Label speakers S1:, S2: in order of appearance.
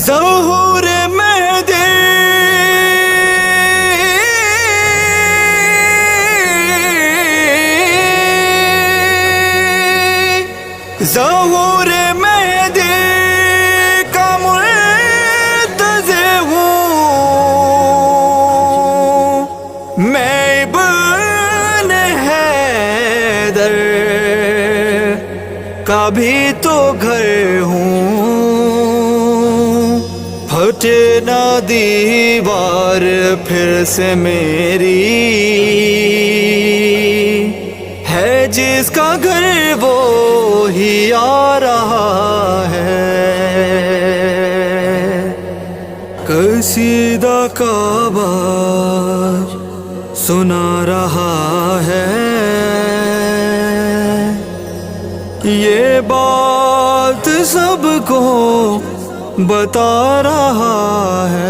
S1: ظہور مہدی ظہور مہدی کا منتظر ہوں میں ابن حیدر کا بھی تو گھر ہوں پھٹے نہ دیوار پھر سے میری ہے جس کا گھر وہی آ رہا ہے قصیدہ کعبہ سنا رہا ہے یہ بات سب کو بتا رہا ہے